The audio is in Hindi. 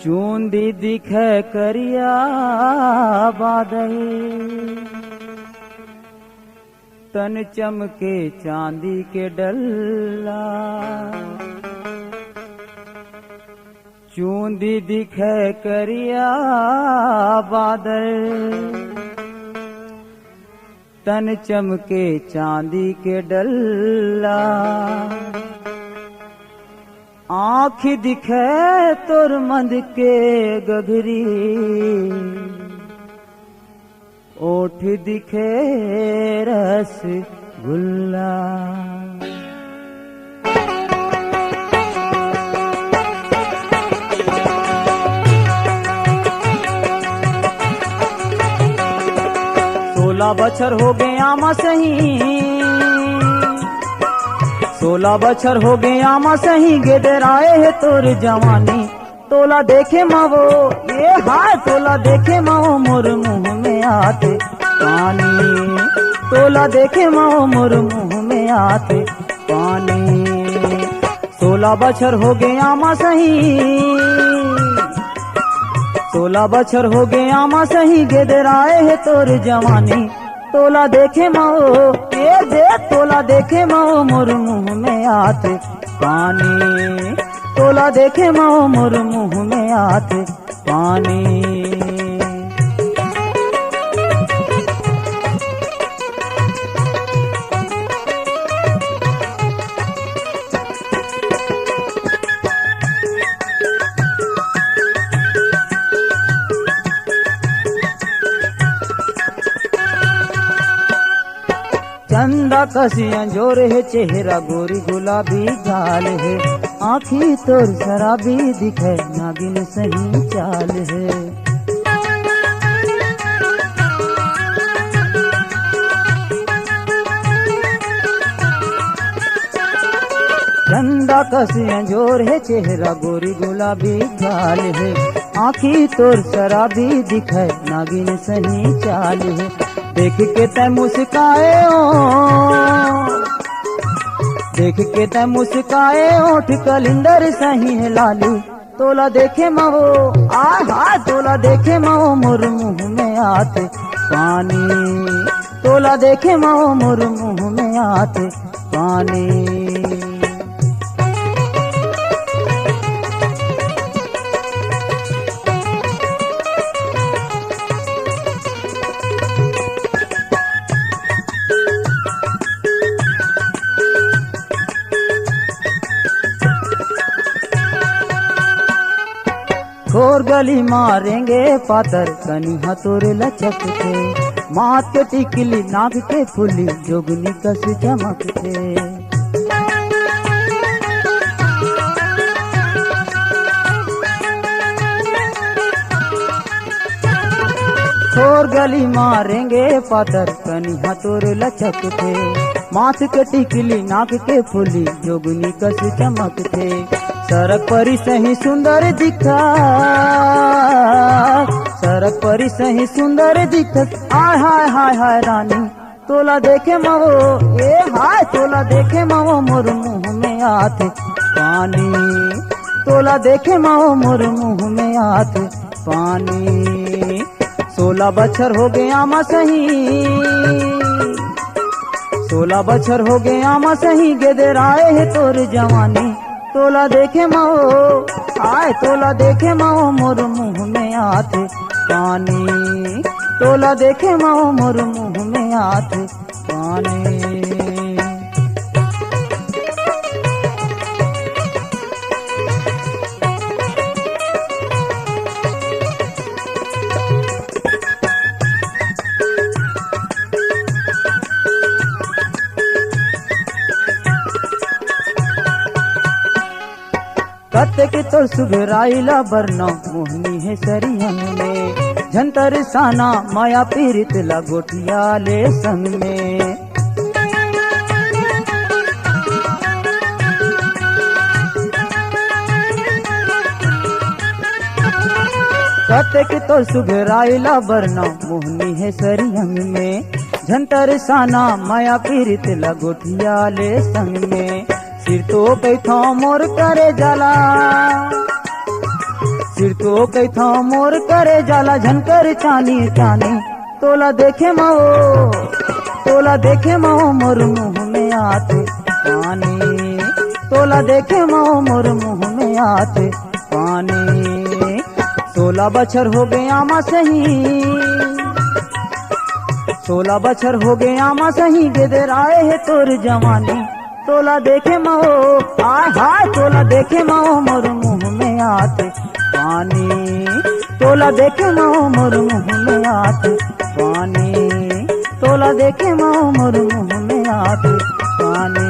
चूंदी दिखे करिया बादल, तन चमके चांदी के डल्ला। चूंदी दिखे करिया बादल, तन चमके चांदी के डल्ला। आँख दिखे तोर मंद के गगरी, ओठ दिखे रस गुल्ला। सोलह बछर हो गए आमा सही, 16 बछर हो गए आमा सही, गेदराए है तोर जवानी। तोला देखे मावो ये हाय, तोला देखे मावो मोर मुंह में आते पानी। तोला देखे मावो मोर मुंह में आते पानी। 16 बछर हो गए आमा सही, 16 बछर हो गए आमा सही, गेदराए है तोर जवानी। तोला देखे माओ ये दे, तोला देखे माओ मोर मुंह में आते पानी। तोला देखे माओ मोर मुंह में आते पानी। चंदा कसियां जोर है, चेहरा गोरी गुलाबी गाल है। आँखी तोर शराबी दिखे, नागिन सही चाल है। चंदा कसियां जोर है, चेहरा गोरी गुलाबी गाल है। आँखी तोर शराबी दिखे, नागिन सही चाल है। देख के तै मुस्काए ओ, देख के तै मुस्काए ओठ कलिंदर सही है लाली। तोला देखे मावो आहा, तोला देखे मावो मोर मुंह में आते पानी। तोला देखे मावो मोर मुंह में आते पानी। खोर गली मारेंगे पातर, कनिहा तोरे लचक थे। माथ के टिकली नाक के फुली, जोगनी कस चमक थे। खोर गली मारेंगे पातर, कनिहा तोरे लचक थे। माथ के टिकली नाक के फुली, जोगनी कस चमक थे। सड़क परी सही सुंदर दिखा, सड़क परी सही सुंदर दिखा। आय हाय हाय हाय रानी। तोला देखे मावो ए हाय, तोला देखे मावो मोर मुंह में आते पानी। तोला देखे मावो मोर मुंह में आते पानी। 16 बछर हो गए आमा सही, 16 बछर हो गए आमा सही, गेदराए है तोर जवानी। तोला देखे माओ आए, तोला देखे माओ मोर मुंह में आते पानी। तोला देखे माओ मोर मुंह में आते पानी। कतेक तोर सुघराइला बरना, मोहनी है सरियन में। झंतर साना माया पीरित ला, गोठिया ले संग में। कतेक तोर सुघराइला बरना, मोहनी है सरियन में। झंतर साना माया पीरित ला, गोठिया ले संग में। सिर तो कैथो मोर करे जाला, सिर तो कई था मोर करे जाला झनकर चानी चानी, तोला देखे माओ, तोला देखे माओ मोर मुंह में आते पानी, तोला देखे माओ मोर मुंह में आते पानी। 16 बछर हो गए आमा सही, 16 बछर हो गए आमा सही, गेदराए है तोर जवानी, तोला देखे माओ, हाय हाय तोला देखे माओ मोर मुंह में आते पानी, तोला देखे माओ मोर मुंह में आते पानी, तोला देखे माओ मोर मुंह में आते पानी।